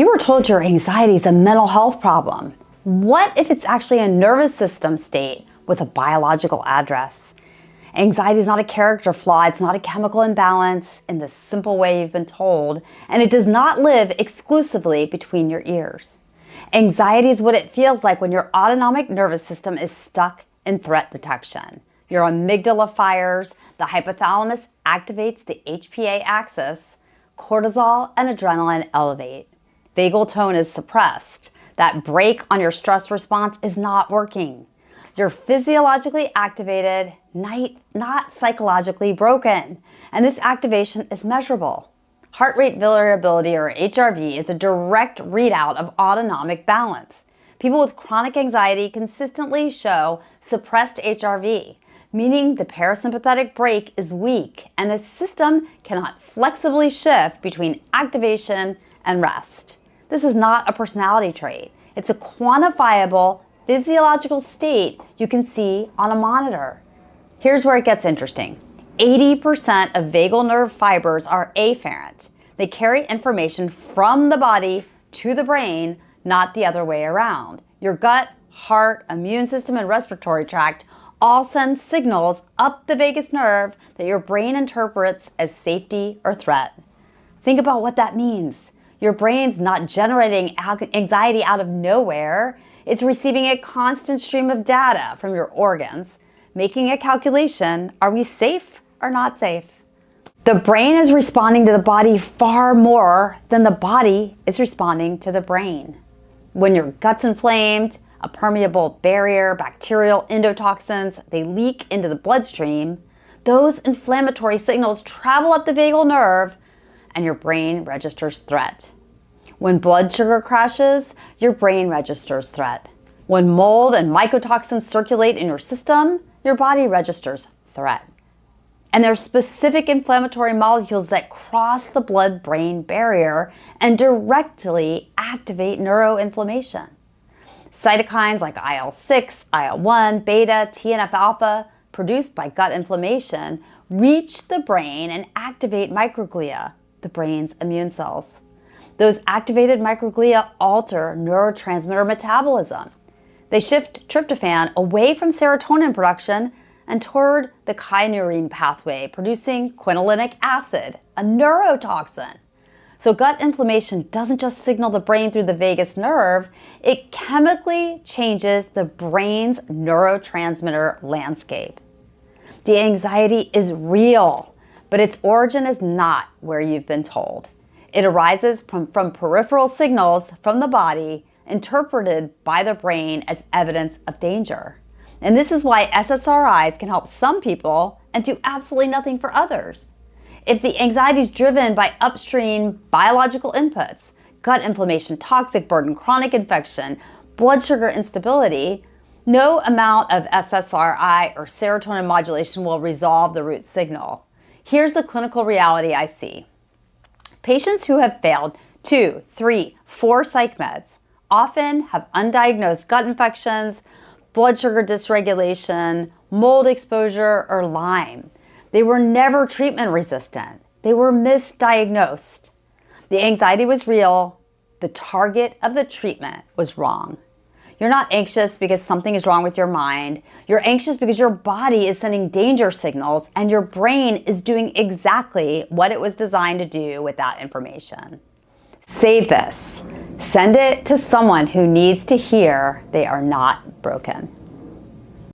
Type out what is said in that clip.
You were told your anxiety is a mental health problem. What if it's actually a nervous system state with a biological address? Anxiety is not a character flaw, it's not a chemical imbalance in the simple way you've been told, and it does not live exclusively between your ears. Anxiety is what it feels like when your autonomic nervous system is stuck in threat detection. Your amygdala fires, the hypothalamus activates the HPA axis, cortisol and adrenaline elevate. Vagal tone is suppressed. That brake on your stress response is not working. You're physiologically activated, not psychologically broken. And this activation is measurable. Heart rate variability, or HRV, is a direct readout of autonomic balance. People with chronic anxiety consistently show suppressed HRV, meaning the parasympathetic brake is weak and the system cannot flexibly shift between activation and rest. This is not a personality trait. It's a quantifiable physiological state you can see on a monitor. Here's where it gets interesting. 80% of vagal nerve fibers are afferent. They carry information from the body to the brain, not the other way around. Your gut, heart, immune system, and respiratory tract all send signals up the vagus nerve that your brain interprets as safety or threat. Think about what that means. Your brain's not generating anxiety out of nowhere. It's receiving a constant stream of data from your organs, making a calculation: are we safe or not safe? The brain is responding to the body far more than the body is responding to the brain. When your gut's inflamed, a permeable barrier, bacterial endotoxins, they leak into the bloodstream. Those inflammatory signals travel up the vagal nerve and your brain registers threat. When blood sugar crashes, your brain registers threat. When mold and mycotoxins circulate in your system, your body registers threat. And there are specific inflammatory molecules that cross the blood-brain barrier and directly activate neuroinflammation. Cytokines like IL-6, IL-1, beta, TNF-alpha, produced by gut inflammation, reach the brain and activate microglia, the brain's immune cells. Those activated microglia alter neurotransmitter metabolism. They shift tryptophan away from serotonin production and toward the kynurenine pathway, producing quinolinic acid, a neurotoxin. So gut inflammation doesn't just signal the brain through the vagus nerve, it chemically changes the brain's neurotransmitter landscape. The anxiety is real, but its origin is not where you've been told. It arises from peripheral signals from the body interpreted by the brain as evidence of danger. And this is why SSRIs can help some people and do absolutely nothing for others. If the anxiety is driven by upstream biological inputs, gut inflammation, toxic burden, chronic infection, blood sugar instability, no amount of SSRI or serotonin modulation will resolve the root signal. Here's the clinical reality I see. Patients who have failed 2, 3, 4 psych meds often have undiagnosed gut infections, blood sugar dysregulation, mold exposure, or Lyme. They were never treatment resistant. They were misdiagnosed. The anxiety was real. The target of the treatment was wrong. You're not anxious because something is wrong with your mind. You're anxious because your body is sending danger signals and your brain is doing exactly what it was designed to do with that information. Save this. Send it to someone who needs to hear they are not broken.